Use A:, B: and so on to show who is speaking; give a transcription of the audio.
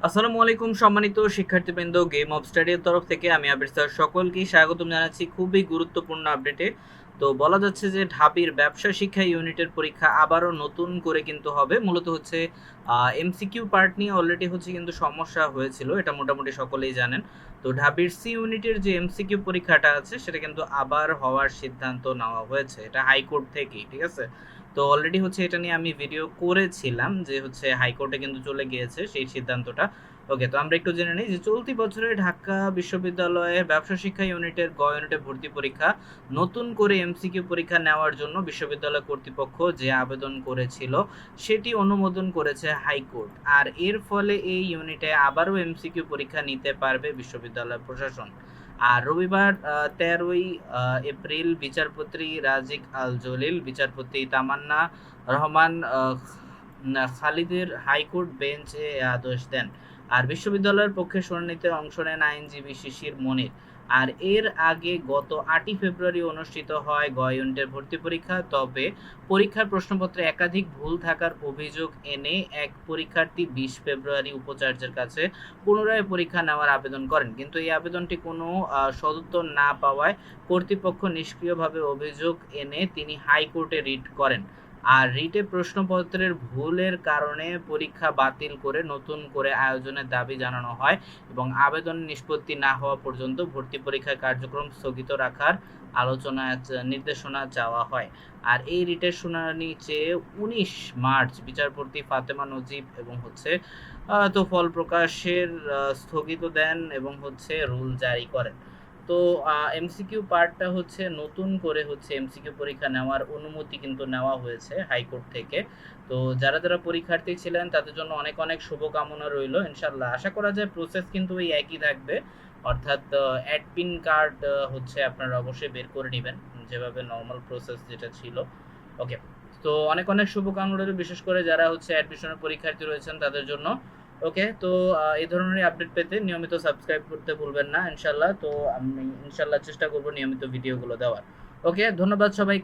A: আসসালামু আলাইকুম সম্মানিত শিক্ষার্থীবৃন্দ, গেম অফ স্টাডির তরফ থেকে আমি আবির স্যার সকলকেই স্বাগতম জানাচ্ছি খুবই গুরুত্বপূর্ণ আপডেটে। তো বলা যাচ্ছে যে ঢাবির ব্যবসা শিক্ষা ইউনিটের পরীক্ষা আবারও নতুন করে কিন্তু হবে। মূলত হচ্ছে এমসিকিউ পার্ট নিয়ে অলরেডি হচ্ছে কিন্তু সমস্যা হয়েছিল, এটা মোটামুটি সকলেই জানেন। তো ঢাবির সি ইউনিটের যে এমসিকিউ পরীক্ষাটা আছে সেটা কিন্তু আবার হওয়ার সিদ্ধান্ত নেওয়া হয়েছে, এটা হাইকোর্ট থেকেই, ঠিক আছে। তো অলরেডি হচ্ছে এটা নিয়ে আমি ভিডিও করেছিলাম যে হচ্ছে হাইকোর্টে কিন্তু চলে গিয়েছে সেই সিদ্ধান্তটা। ওকে, তো আমরা একটু জেনে নিই যে চলতি বছরে ঢাকা বিশ্ববিদ্যালয়ের ব্যবসা শিক্ষা ইউনিটের ইউনিটে ভর্তি পরীক্ষা নতুন করে এমসিকিউ পরীক্ষা নেওয়ার জন্য বিশ্ববিদ্যালয় কর্তৃপক্ষ যে আবেদন করেছিল সেটি অনুমোদন করেছে হাইকোর্ট। আর এর ফলে এই ইউনিটে আবারও এমসিকিউ পরীক্ষা নিতে পারবে বিশ্ববিদ্যালয় প্রশাসন। আর রবিবার 13ই এপ্রিল বিচারপতি রাজিক আল জলিল, বিচারপতি তামান্না রহমান খালিদের হাইকোর্ট বেঞ্চ এ আদেশ দেন। আর বিশ্ববিদ্যালয়ের পক্ষে শুনানিতে অংশ নেন আইনজীবী শিশির মনির। আর এর আগে গত 8ই ফেব্রুয়ারি অনুষ্ঠিত হয় ইউনিটের ভর্তি পরীক্ষা। তবে পরীক্ষার প্রশ্নপত্রে একাধিক ভুল থাকার অভিযোগ এনে এক পরীক্ষার্থী 20 ফেব্রুয়ারি উপাচার্যের কাছে পুনরায় পরীক্ষা নেওয়ার আবেদন করেন, কিন্তু এই আবেদনটি কোনো সদুত্তর না পাওয়ায় কর্তৃপক্ষ নিষ্ক্রিয়ভাবে অভিযোগ এনে তিনি হাইকোর্টে রিট করেন। আর রিটে প্রশ্নপত্রের ভুলের কারণে পরীক্ষা বাতিল করে নতুন করে আয়োজনের দাবি জানানো হয় এবং আবেদন নিষ্পত্তি না হওয়া পর্যন্ত ভর্তি পরীক্ষার কার্যক্রম স্থগিত রাখার আলোচনা নির্দেশনা চাওয়া হয়। আর এই রিটের শুনানি চেয়ে 19 মার্চ বিচারপতি ফাতেমা নজিব এবং হচ্ছে তো ফল প্রকাশের স্থগিত দেন এবং হচ্ছে রুল জারি করেন। তো এমসিকিউ পার্টটা হচ্ছে নতুন করে হচ্ছে এমসিকিউ পরীক্ষা নেওয়ার অনুমতি কিন্তু নেওয়া হয়েছে হাইকোর্ট থেকে। তো যারা যারা পরীক্ষার্থী ছিলেন তাদের জন্য অনেক অনেক শুভকামনা রইল। ইনশাল্লাহ আশা করা যায় প্রসেস কিন্তু ওই একই থাকবে, অর্থাৎ অ্যাডমিন কার্ড হচ্ছে আপনারা অবশ্যই বের করে নেবেন যেভাবে নর্মাল প্রসেস যেটা ছিল। ওকে, তো অনেক অনেক শুভকামনা রইল, বিশেষ করে যারা হচ্ছে অ্যাডমিশনের পরীক্ষার্থী রয়েছেন তাদের জন্য। ওকে, তো এই ধরনের আপডেট পেতে নিয়মিত সাবস্ক্রাইব করতে ভুলবেন না ইনশাল্লাহ। তো আমি ইনশাল্লাহ চেষ্টা করব নিয়মিত ভিডিওগুলো দেওয়ার। ওকে, ধন্যবাদ সবাইকে।